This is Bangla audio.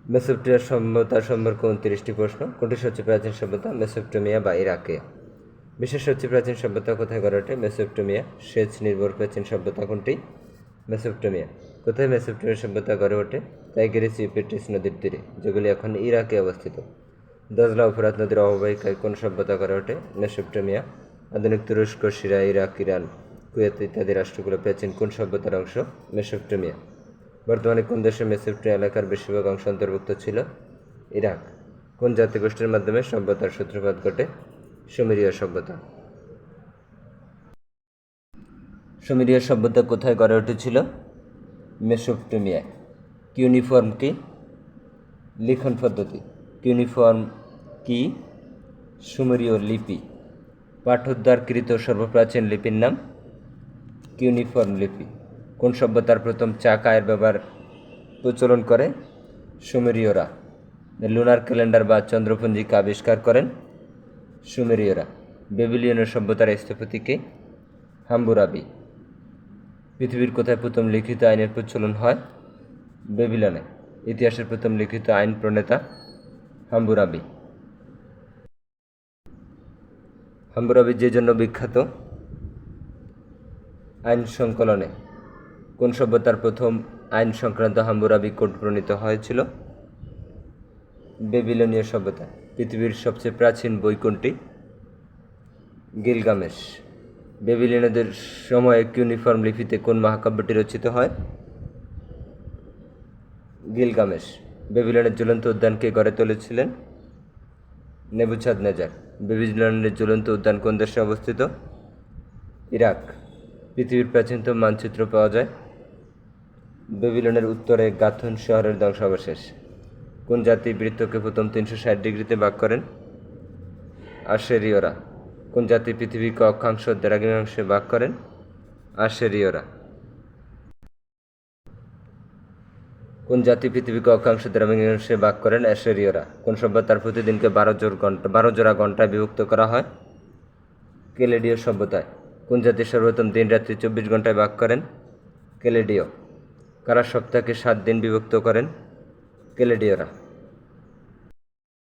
মেসোপটেমিয়া সভ্যতা সম্পর্কে 29টি প্রশ্ন। কোনটি সবচেয়ে প্রাচীন সভ্যতা? মেসোপটেমিয়া বা ইরাকে। বিশ্বের সবচেয়ে প্রাচীন সভ্যতা কোথায় গড়ে ওঠে? মেসোপটেমিয়া। সেচ নির্ভর প্রাচীন সভ্যতা কোনটি? মেসোপটেমিয়া। কোথায় মেসোপটেমিয়া সভ্যতা গড়ে ওঠে? টাইগ্রিস ইউফ্রেটিস নদীর তীরে, যেগুলি এখন ইরাকে অবস্থিত। দজলা ও ফোরাত নদীর অববাহিকায় কোন সভ্যতা গড়ে ওঠে? মেসোপটেমিয়া। আধুনিক তুরস্ক, সিরিয়া, ইরাক, ইরান, কুয়েত ইত্যাদি রাষ্ট্রগুলো প্রাচীন কোন সভ্যতার অংশ? মেসোপটেমিয়া। বর্তমানে কোন দেশে মেসোপটেমিয়া এলাকার বেশিরভাগ অংশ অন্তর্ভুক্ত ছিল? ইরাক। কোন জাতিগোষ্ঠীর মাধ্যমে সভ্যতার সূত্রপাত ঘটে? সুমেরীয় সভ্যতা। সুমেরীয় সভ্যতা কোথায় গড়ে উঠেছিল? মেসোপটেমিয়ায়। কিউনিফর্ম কি? লিখন পদ্ধতি। কিউনিফর্ম কি? সুমেরীয় লিপি। পাঠোদ্ধারকৃত সর্বপ্রাচীন লিপির নাম? কিউনিফর্ম লিপি। কোন সভ্যতার প্রথম চাকায়ের ব্যবহার প্রচলন করে? সুমেরীয়রা। লুনার ক্যালেন্ডার বা চন্দ্রপঞ্জিকা আবিষ্কার করেন? সুমেরীয়রা। বেবিলিয়নের সভ্যতার স্থপতি কে? হাম্মুরাবি। পৃথিবীর কোথায় প্রথম লিখিত আইনের প্রচলন হয়? বেবিলনে। ইতিহাসের প্রথম লিখিত আইন প্রণেতা? হাম্মুরাবি। হাম্মুরাবি যে জন্য বিখ্যাত? আইন সংকলনে। কোন সভ্যতার প্রথম আইন সংক্রান্ত হাম্মুরাবি কোড প্রণীত হয়েছিল? বেবিলনীয় সভ্যতা। পৃথিবীর সবচেয়ে প্রাচীন বই কোনটি? গিলগামেশ। বেবিলনীয়দের সময়ে কিউনিফর্ম লিপিতে কোন মহাকাব্যটি রচিত হয়? গিলগামেশ। বেবিলনের জ্বলন্ত উদ্যান কে গড়ে তুলেছিলেন? নেবুচাঁদনেজার। বেবিলনের জ্বলন্ত উদ্যান কোন দেশে অবস্থিত? ইরাক। পৃথিবীর প্রাচীনতম মানচিত্র পাওয়া যায়? বেবিলনের উত্তরে গাথন শহরের ধ্বংসাবশেষ। কোন জাতি বৃত্তকে প্রথম 360 ডিগ্রিতে ভাগ করেন? আশেরীয়রা। কোন জাতি পৃথিবীকে অক্ষাংশ দ্রাঘিমাংশে ভাগ করেন? আশেরীয়রা। কোন জাতি পৃথিবীকে অক্ষাংশ দ্রাঘিমাংশে ভাগ করেন? আশেরীয়রা। কোন সভ্যতার প্রতিদিনকে 12 জোড়া ঘন্টায় বিভক্ত করা হয়? কেলেডীয় সভ্যতায়। কোন জাতি সর্বপ্রথম দিন রাত্রি 24 ঘন্টায় ভাগ করেন? কেলেডীয়। কারা সপ্তাহকে 7 দিন বিভক্ত করেন? কেলেডীয়রা।